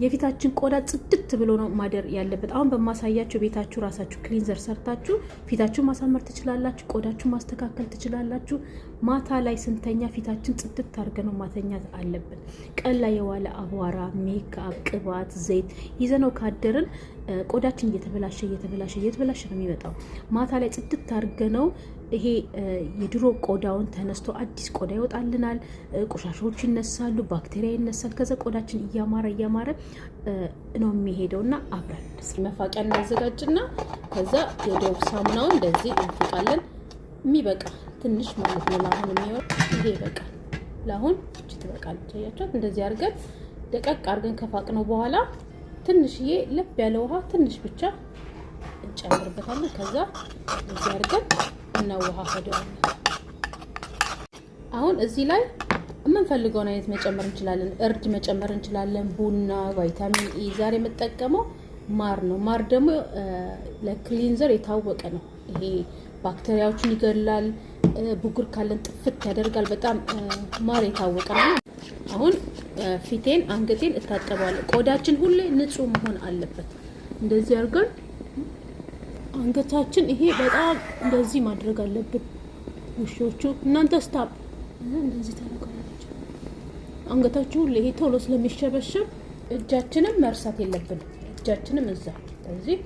የፊታችን ቆዳ ጽድት ብሎ ነው ማደር ያለበት። አሁን በማሳያችሁ ቤታችሁ ራሳችሁ ክሊንዘር ሰርታችሁ ፊታችሁ ማሳመር ትችላላችሁ፣ ቆዳችሁ ማስተካከል ትችላላችሁ። ማታ ላይ ስንተኛ ፊታችን ጽድት አድርገን ነው ማተኛት አለብን። ቀን ላይ የዋለ አቧራ፣ ሜካፕ፣ ቅባት፣ ዘይት ይዘነው ካደርን ቆዳችን እየተበላሸ ነው የሚመጣው። ማታ ላይ ጽድት አድርገነው ይሄ የድሮ ቆዳውን ተነስቶ አዲስ ቆዳ ይወጣልናል። ቆሻሻዎች ይነሳሉ፣ ባክቴሪያ ይነሳል። ከዛ ቆዳችን እያማረ ነው የሚሄደውና አብረን መፋቂያ እናዘጋጅና ከዛ የዶቭ ሳሙናውን እንደዚህ እንፍቃለን። የሚበቃ ትንሽ ማለት ነው። ለአሁን የሚወር ይሄ ይበቃል። ለአሁን እቺ ትበቃለች። አያችኋት? እንደዚህ አድርገን ደቀቅ አድርገን ከፋቅነው በኋላ ትንሽዬ ለብ ያለ ውሃ ትንሽ ብቻ እንጨምርበታለን። ከዛ እንደዚህ አድርገን እናዋሃደዋለን። አሁን እዚህ ላይ የምንፈልገውን አይነት መጨመር እንችላለን። እርድ መጨመር እንችላለን፣ ቡና፣ ቫይታሚን ኢ። ዛሬ የምጠቀመው ማር ነው። ማር ደግሞ ለክሊንዘር የታወቀ ነው። ይሄ ባክቴሪያዎችን ይገላል፣ ብጉር ካለን ጥፍት ያደርጋል። በጣም ማር የታወቀ ነው። አሁን ፊቴን አንገቴን እታጠባለሁ። ቆዳችን ሁሌ ንጹህ መሆን አለበት። እንደዚህ አድርገን አንገታችን ይሄ በጣም እንደዚህ ማድረግ አለብን። ውሾቹ እናንተ ስታፕ እንደዚህ ታደርጋላችሁ። አንገታችሁ ሁሌ ይሄ ቶሎ ስለሚሸበሸብ እጃችንን መርሳት የለብንም። እጃችንም እዛ እዚህ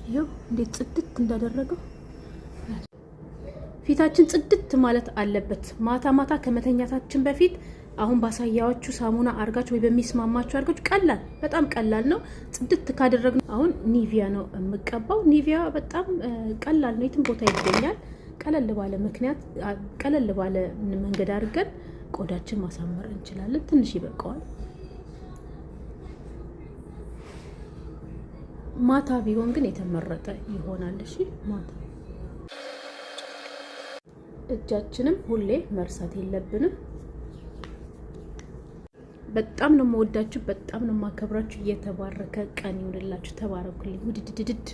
ይሄው እንዴት ጽድት እንዳደረገው ፊታችን ጽድት ማለት አለበት። ማታ ማታ ከመተኛታችን በፊት አሁን ባሳያችሁ ሳሙና አርጋችሁ ወይ በሚስማማችሁ አርጋችሁ ቀላል፣ በጣም ቀላል ነው። ጽድት ካደረግን አሁን ኒቪያ ነው የምቀባው። ኒቪያ በጣም ቀላል ነው፣ የትም ቦታ ይገኛል። ቀለል ባለ መንገድ አድርገን ቆዳችን ማሳመር እንችላለን። ትንሽ ይበቃዋል። ማታ ቢሆን ግን የተመረጠ ይሆናል። እሺ ማታ እጃችንም ሁሌ መርሳት የለብንም። በጣም ነው የምወዳችሁ፣ በጣም ነው የማከብራችሁ። እየተባረከ ቀን ይሁንላችሁ። ተባረኩልኝ። ውድድድድ